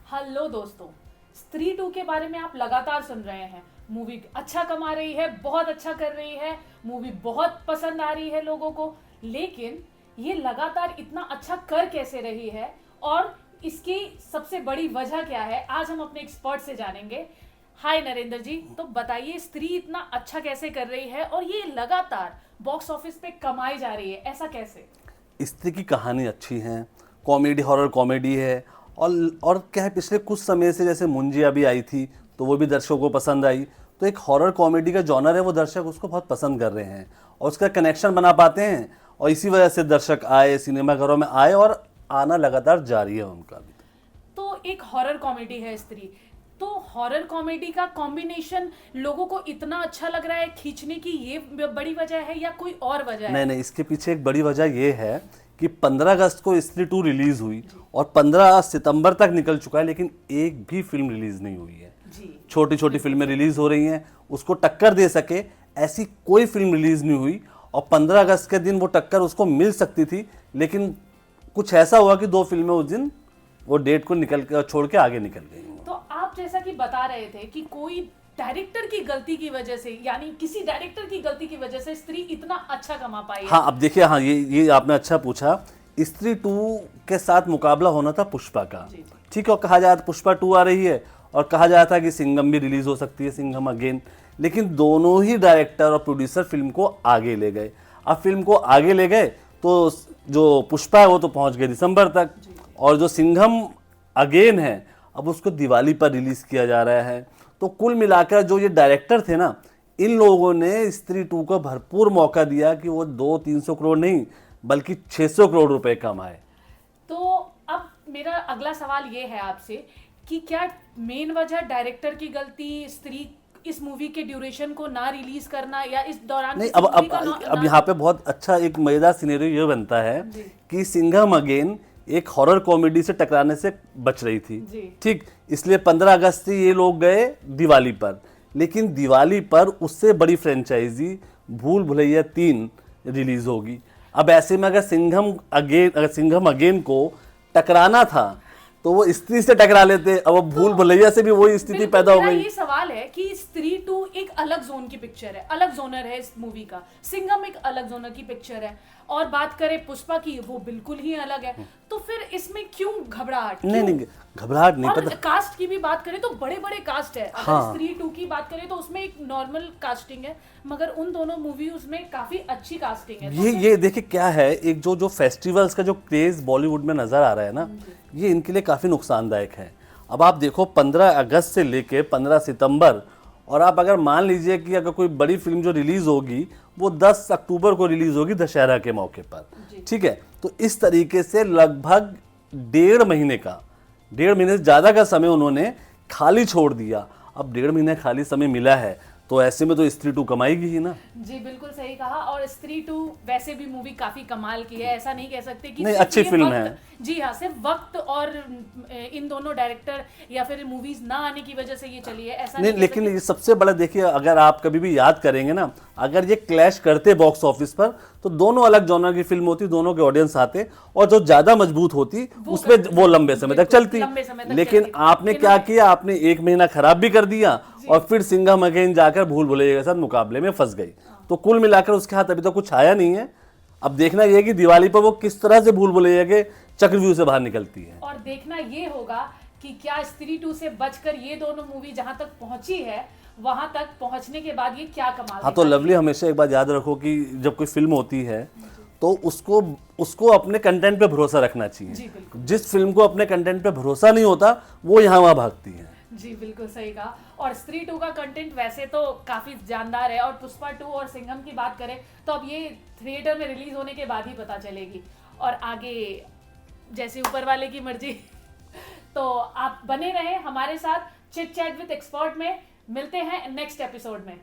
Hello दोस्तों, स्त्री 2 के बारे में आप लगातार सुन रहे हैं। मूवी अच्छा कमा रही है, बहुत अच्छा कर रही है, मूवी बहुत पसंद आ रही है लोगों को। लेकिन ये लगातार इतना अच्छा कर कैसे रही है और इसकी सबसे बड़ी वजह क्या है, आज हम अपने एक्सपर्ट से जानेंगे। हाय नरेंद्र जी, तो बताइए स्त्री इतना अच्छा कैसे कर रही है और ये लगातार बॉक्स ऑफिस पे कमाई जा रही है, ऐसा कैसे? स्त्री की कहानी अच्छी है, कॉमेडी, हॉरर कॉमेडी है। और क्या है, पिछले कुछ समय से जैसे मुंजी अभी आई थी तो वो भी दर्शकों को पसंद आई। तो एक हॉरर कॉमेडी का जॉनर है, वो दर्शक उसको बहुत पसंद कर रहे हैं और उसका कनेक्शन बना पाते हैं। और इसी वजह से दर्शक आए, सिनेमाघरों में आए और आना लगातार जारी है उनका भी। तो एक हॉरर कॉमेडी है स्त्री, तो हॉरर कॉमेडी का कॉम्बिनेशन लोगों को इतना अच्छा लग रहा है खींचने की, ये बड़ी वजह है या कोई और वजह है? नहीं नहीं, इसके पीछे एक बड़ी वजह ये है कि 15 अगस्त को स्त्री 2 रिलीज हुई और 15 सितंबर तक निकल चुका है, लेकिन एक भी फिल्म रिलीज नहीं हुई है। छोटी छोटी फिल्में रिलीज हो रही हैं, उसको टक्कर दे सके ऐसी कोई फिल्म रिलीज नहीं हुई। और 15 अगस्त के दिन वो टक्कर उसको मिल सकती थी, लेकिन कुछ ऐसा हुआ कि 2 फिल्में उस दिन वो डेट को छोड़ के आगे निकल गई। तो आप जैसा कि बता रहे थे कि कोई डायरेक्टर की गलती की वजह से, यानी किसी डायरेक्टर की गलती की वजह से स्त्री इतना अच्छा कमा पाई है। हाँ, अब देखिए, हाँ, ये आपने अच्छा पूछा। स्त्री 2 के साथ मुकाबला होना था पुष्पा का, ठीक है, और कहा जाता पुष्पा 2 आ रही है और कहा जाता था कि सिंघम भी रिलीज हो सकती है, सिंघम अगेन। लेकिन दोनों ही डायरेक्टर और प्रोड्यूसर फिल्म को आगे ले गए। अब फिल्म को आगे ले गए तो जो पुष्पा है वो तो पहुंच गए दिसंबर तक, और जो सिंघम अगेन है अब उसको दिवाली पर रिलीज किया जा रहा है। तो कुल मिलाकर जो ये डायरेक्टर थे ना, इन लोगों ने स्त्री 2 को भरपूर मौका दिया कि वो 200-300 करोड़ नहीं बल्कि 600 करोड़ रुपए कमाए। तो अब मेरा अगला सवाल ये है आपसे कि क्या मेन वजह डायरेक्टर की गलती, स्त्री इस मूवी के ड्यूरेशन को ना रिलीज करना या इस दौरान नहीं, अब यहाँ पे बहुत अच्छा एक मजेदार सिनेरियो ये बनता है कि सिंघम अगेन एक हॉरर कॉमेडी से टकराने से बच रही थी, ठीक, इसलिए 15 अगस्त से ये लोग गए दिवाली पर। लेकिन दिवाली पर उससे बड़ी फ्रेंचाइजी भूल भुलैया 3 रिलीज होगी। अब ऐसे में अगर सिंघम अगेन को टकराना था तो वो स्त्री से टकरा लेते, अब भूल भुलैया से भी वही स्थिति पैदा हो गई। ये सवाल है कि स्त्री 2 एक अलग जोन की पिक्चर है, अलग जोनर है इस मूवी का, सिंघम एक अलग जोनर की पिक्चर है, और बात करें पुष्पा की, वो बिल्कुल ही अलग है। तो फिर इसमें क्यों घबराहट? नहीं, घबराहट नहीं, पता। कास्ट की भी बात करें तो बड़े बड़े कास्ट है। अगर स्त्री 2 की बात करें तो उसमें एक नॉर्मल कास्टिंग है, मगर उन दोनों मूवी उसमें काफी अच्छी कास्टिंग है। तो ये देखिए क्या है, एक जो फेस्टिवल्स का जो क्रेज बॉलीवुड में नजर आ रहा है ना, ये इनके लिए काफी नुकसानदायक है। अब आप देखो 15 अगस्त से लेके 15 सितंबर, और आप अगर मान लीजिए कि अगर कोई बड़ी फिल्म जो रिलीज होगी वो 10 अक्टूबर को रिलीज होगी दशहरा के मौके पर, ठीक है, तो इस तरीके से लगभग 1.5 महीने से ज़्यादा का समय उन्होंने खाली छोड़ दिया। अब 1.5 महीने खाली समय मिला है तो ऐसे में तो स्त्री 2 कमाएगी ही ना। जी बिल्कुल सही कहा। और स्त्री 2 वैसे भी मूवी काफी कमाल की है, ऐसा नहीं कह सकते कि नहीं, अच्छी फिल्म है। जी हाँ, सिर्फ वक्त और इन दोनों डायरेक्टर या फिर मूवीज ना आने की वजह से ये चली है, ऐसा नहीं। लेकिन ये सबसे बड़ा देखिए, अगर आप कभी भी याद करेंगे ना, अगर ये क्लैश करते बॉक्स ऑफिस पर तो दोनों अलग जॉनर की फिल्म होती, दोनों के ऑडियंस आते, और जो ज्यादा मजबूत होती उसमें वो लंबे समय तक चलती। लेकिन आपने क्या किया, आपने 1 महीना खराब भी कर दिया और फिर सिंघम अगेन जाकर भूल भुलैया के साथ मुकाबले में फंस गई। तो कुल मिलाकर उसके हाथ अभी तो कुछ आया नहीं है। अब देखना यह कि दिवाली पर वो किस तरह से भूल भुलैया के चक्रव्यूह से बाहर निकलती है। और देखना ये होगा कि क्या स्त्री 2 से बचकर ये दोनों मूवी जहां तक पहुंची है, वहां तक पहुंचने के बाद ये क्या कमाल। हाँ, तो लवली हमेशा एक बात याद रखो कि जब कोई फिल्म होती है तो उसको अपने कंटेंट पे भरोसा रखना चाहिए। जिस फिल्म को अपने कंटेंट पे भरोसा नहीं होता वो यहाँ वहाँ भागती है। जी बिल्कुल सही कहा। और स्त्री 2 का कंटेंट वैसे तो काफी जानदार है, और पुष्पा 2 और सिंघम की बात करें तो अब ये थिएटर में रिलीज होने के बाद ही पता चलेगी, और आगे जैसे ऊपर वाले की मर्जी। तो आप बने रहे हमारे साथ चिट चैट विद एक्सपर्ट में। मिलते हैं नेक्स्ट एपिसोड में।